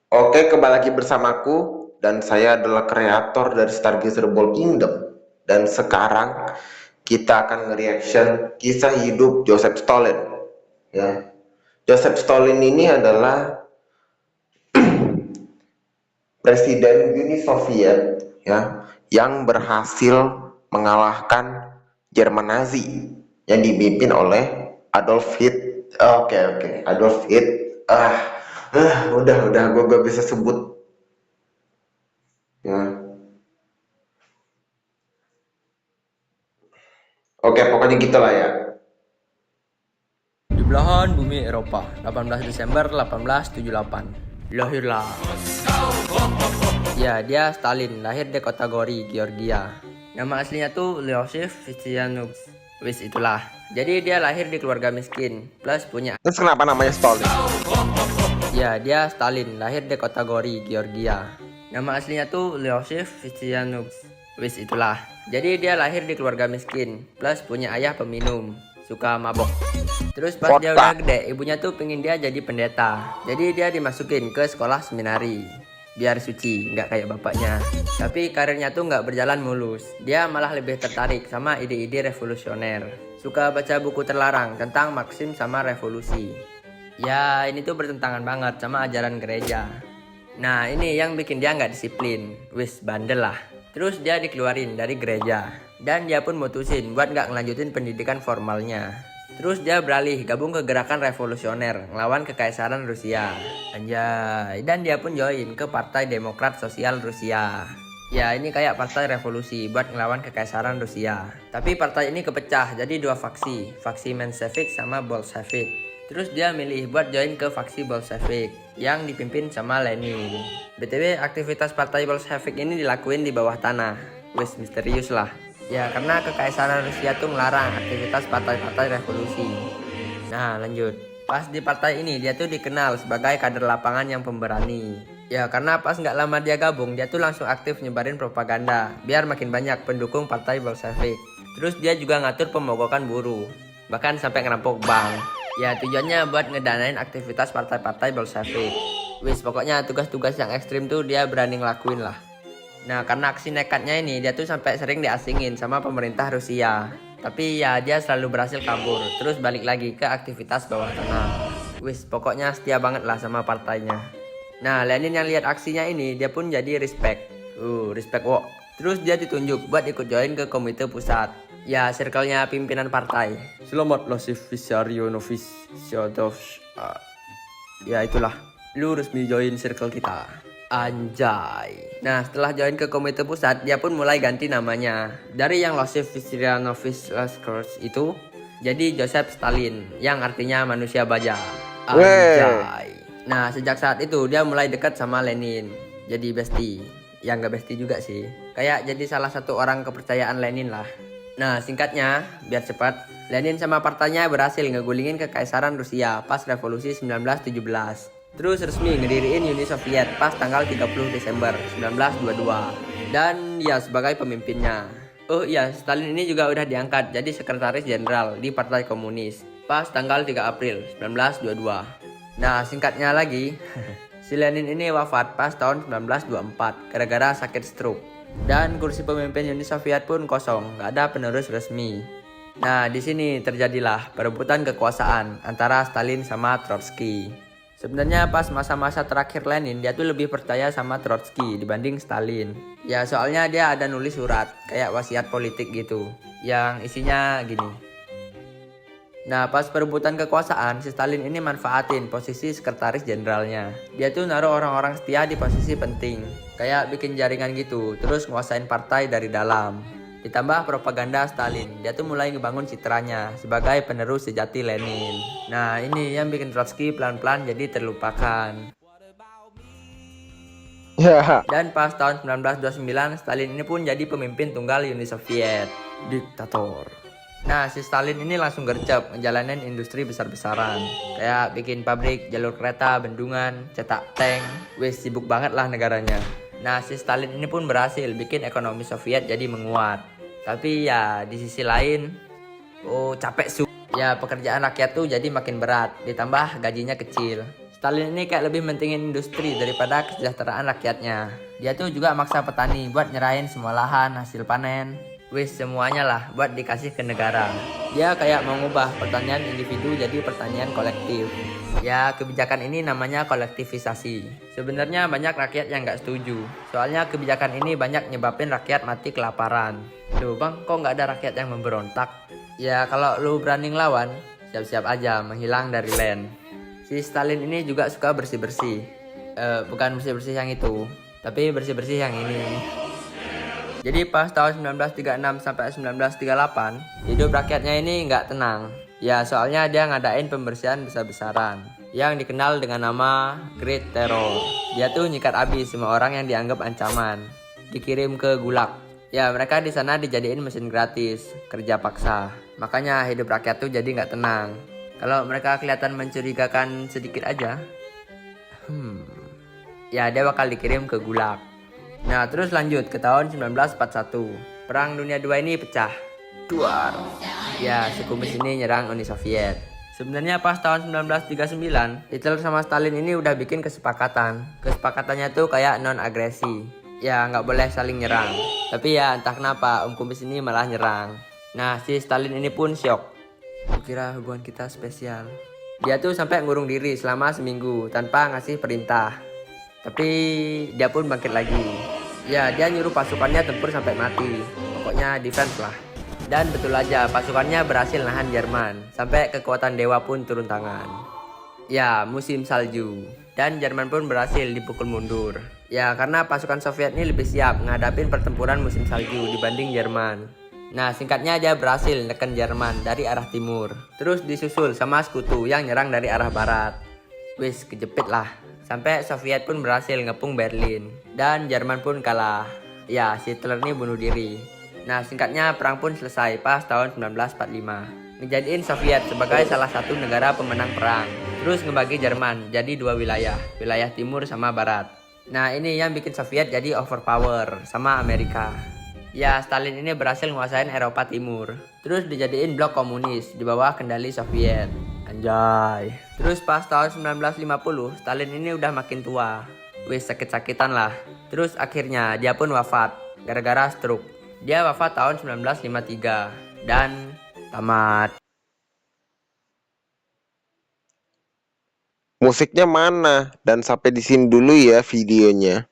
Oke, kembali lagi bersamaku dan saya adalah kreator dari Stargazer Ball Kingdom. Dan sekarang kita akan nge-reaction kisah hidup Joseph Stalin. Ya, Joseph Stalin ini adalah presiden Uni Soviet ya yang berhasil mengalahkan Jerman Nazi yang dipimpin oleh Adolf Hitler. Oke, Adolf Hitler. Udah gue bisa sebut ya. Oke, pokoknya gitulah ya. Di belahan bumi Eropa, 18 Desember 1878. Lahirlah. Ya, dia Stalin, lahir di kota Gori, Georgia. Nama aslinya tuh Lyosif Vissarionovich. Wis itulah. Jadi dia lahir di keluarga miskin, plus punya. Terus kenapa namanya Stalin? Ya, dia Stalin, lahir di kota Gori, Georgia. Nama aslinya tuh Lyosif Vissarionovich. Wis itulah. Jadi dia lahir di keluarga miskin, plus punya ayah peminum, suka mabok. Terus pas dia udah Kota. gede, ibunya tuh pengen dia jadi pendeta. Jadi dia dimasukin ke sekolah seminari. Biar suci, nggak kayak bapaknya. Tapi karirnya tuh nggak berjalan mulus. Dia malah lebih tertarik sama ide-ide revolusioner. Suka baca buku terlarang tentang Marxisme sama revolusi. Ya, ini tuh bertentangan banget sama ajaran gereja. Nah, ini yang bikin dia nggak disiplin. Wis, bandel lah. Terus dia dikeluarin dari gereja. Dan dia pun mutusin buat nggak ngelanjutin pendidikan formalnya. Terus dia beralih gabung ke gerakan revolusioner ngelawan kekaisaran Rusia. Anjay, dan dia pun join ke Partai Demokrat Sosial Rusia. Ya, ini kayak partai revolusi buat ngelawan kekaisaran Rusia. Tapi partai ini kepecah jadi dua faksi, faksi Menshevik sama Bolshevik. Terus dia milih buat join ke faksi Bolshevik yang dipimpin sama Lenin. BTW aktivitas partai Bolshevik ini dilakuin di bawah tanah. Wis misterius lah. Ya, karena kekaisaran Rusia tuh melarang aktivitas partai-partai revolusi. Nah, lanjut. Pas di partai ini dia tuh dikenal sebagai kader lapangan yang pemberani. Ya, karena pas nggak lama dia gabung, dia tuh langsung aktif nyebarin propaganda biar makin banyak pendukung partai Bolshevik. Terus dia juga ngatur pemogokan buruh, bahkan sampai ngerampok bank. Ya, tujuannya buat ngedanain aktivitas partai-partai Bolshevik. Wis, pokoknya tugas-tugas yang ekstrim tuh dia berani ngelakuin lah. Nah, karena aksi nekatnya ini, dia tuh sampai sering diasingin sama pemerintah Rusia. Tapi ya dia selalu berhasil kabur, terus balik lagi ke aktivitas bawah tanah. Wis, pokoknya setia banget lah sama partainya. Nah, Lenin yang lihat aksinya ini, dia pun jadi respect. Respect wo. Terus dia ditunjuk buat ikut join ke komite pusat. Ya, circle-nya pimpinan partai. Selamat Losif Vissarionovich Syodovs. Ya itulah, lu resmi join circle kita. Anjay. Nah, setelah join ke komite pusat, dia pun mulai ganti namanya. Dari yang Losif Vissarionovich itu, jadi Joseph Stalin, yang artinya manusia baja. Weh. Anjay. Nah, sejak saat itu dia mulai dekat sama Lenin. Jadi bestie. Yang gak bestie juga sih. Kayak jadi salah satu orang kepercayaan Lenin lah. Nah, singkatnya, biar cepat, Lenin sama partainya berhasil ngegulingin kekaisaran Rusia pas revolusi 1917. Terus resmi ngediriin Uni Soviet pas tanggal 30 Desember 1922. Dan ya sebagai pemimpinnya. Oh iya, Stalin ini juga udah diangkat jadi sekretaris jenderal di Partai Komunis pas tanggal 3 April 1922. Nah, singkatnya lagi, si Lenin ini wafat pas tahun 1924 gara-gara sakit stroke. Dan kursi pemimpin Uni Soviet pun kosong, nggak ada penerus resmi. Nah, di sini terjadilah perebutan kekuasaan antara Stalin sama Trotsky. Sebenarnya pas masa-masa terakhir Lenin, dia tuh lebih percaya sama Trotsky dibanding Stalin. Ya, soalnya dia ada nulis surat kayak wasiat politik gitu, yang isinya gini. Nah, pas perebutan kekuasaan, si Stalin ini manfaatin posisi sekretaris jenderalnya. Dia tuh naruh orang-orang setia di posisi penting, kayak bikin jaringan gitu, terus nguasain partai dari dalam. Ditambah propaganda Stalin, dia tuh mulai ngebangun citranya sebagai penerus sejati Lenin. Nah, ini yang bikin Trotsky pelan-pelan jadi terlupakan. Ya. Dan pas tahun 1929, Stalin ini pun jadi pemimpin tunggal Uni Soviet. Diktator. Nah, si Stalin ini langsung gercep ngejalanin industri besar-besaran. Kayak bikin pabrik, jalur kereta, bendungan, cetak tank. Wes sibuk banget lah negaranya. Nah, si Stalin ini pun berhasil bikin ekonomi Soviet jadi menguat. Tapi ya di sisi lain, capek su. Ya pekerjaan rakyat tuh jadi makin berat, ditambah gajinya kecil. Stalin ini kayak lebih mentingin industri daripada kesejahteraan rakyatnya. Dia tuh juga maksa petani buat nyerahin semua lahan hasil panen, semuanya lah buat dikasih ke negara. Dia kayak mengubah pertanian individu jadi pertanian kolektif. Ya, kebijakan ini namanya kolektivisasi. Sebenarnya banyak rakyat yang nggak setuju. Soalnya kebijakan ini banyak nyebabin rakyat mati kelaparan. Loh bang, kok nggak ada rakyat yang memberontak? Ya kalau lu berani ngelawan, siap-siap aja menghilang dari land. Si Stalin ini juga suka bersih-bersih. Bukan bersih-bersih yang itu, tapi bersih-bersih yang ini. Jadi pas tahun 1936 sampai 1938, hidup rakyatnya ini nggak tenang. Ya soalnya dia ngadain pembersihan besar-besaran yang dikenal dengan nama Great Terror. Dia tuh nyikat habis semua orang yang dianggap ancaman, dikirim ke Gulag. Ya mereka di sana dijadiin mesin gratis, kerja paksa. Makanya hidup rakyat tuh jadi nggak tenang. Kalau mereka kelihatan mencurigakan sedikit aja, ya dia bakal dikirim ke Gulag. Nah terus lanjut ke tahun 1941. Perang Dunia II ini pecah. Duar. Ya si komunis ini nyerang Uni Soviet. Sebenarnya pas tahun 1939, Hitler sama Stalin ini udah bikin kesepakatan. Kesepakatannya tuh kayak non agresi. Ya nggak boleh saling nyerang. Tapi ya entah kenapa komunis ini malah nyerang. Nah si Stalin ini pun syok. Kukira hubungan kita spesial. Dia tuh sampai ngurung diri selama seminggu tanpa ngasih perintah. Tapi dia pun bangkit lagi. Ya dia nyuruh pasukannya tempur sampai mati. Pokoknya defense lah. Dan betul aja pasukannya berhasil nahan Jerman. Sampai kekuatan dewa pun turun tangan. Ya musim salju. Dan Jerman pun berhasil dipukul mundur. Ya karena pasukan Soviet ini lebih siap ngadapin pertempuran musim salju dibanding Jerman. Nah singkatnya dia berhasil neken Jerman dari arah timur. Terus disusul sama sekutu yang nyerang dari arah barat. Wis kejepit lah. Sampai Soviet pun berhasil ngepung Berlin. Dan Jerman pun kalah. Ya si Hitler ini bunuh diri. Nah singkatnya perang pun selesai pas tahun 1945. Ngejadiin Soviet sebagai salah satu negara pemenang perang. Terus ngebagi Jerman jadi dua wilayah. Wilayah timur sama barat. Nah ini yang bikin Soviet jadi overpower sama Amerika. Ya Stalin ini berhasil menguasain Eropa Timur. Terus dijadiin blok komunis di bawah kendali Soviet. Anjay. Terus pas tahun 1950 Stalin ini udah makin tua. Wis sakit-sakitan lah. Terus akhirnya dia pun wafat gara-gara stroke. Dia wafat tahun 1953 dan tamat. Musiknya mana? Dan sampai di sini dulu ya videonya.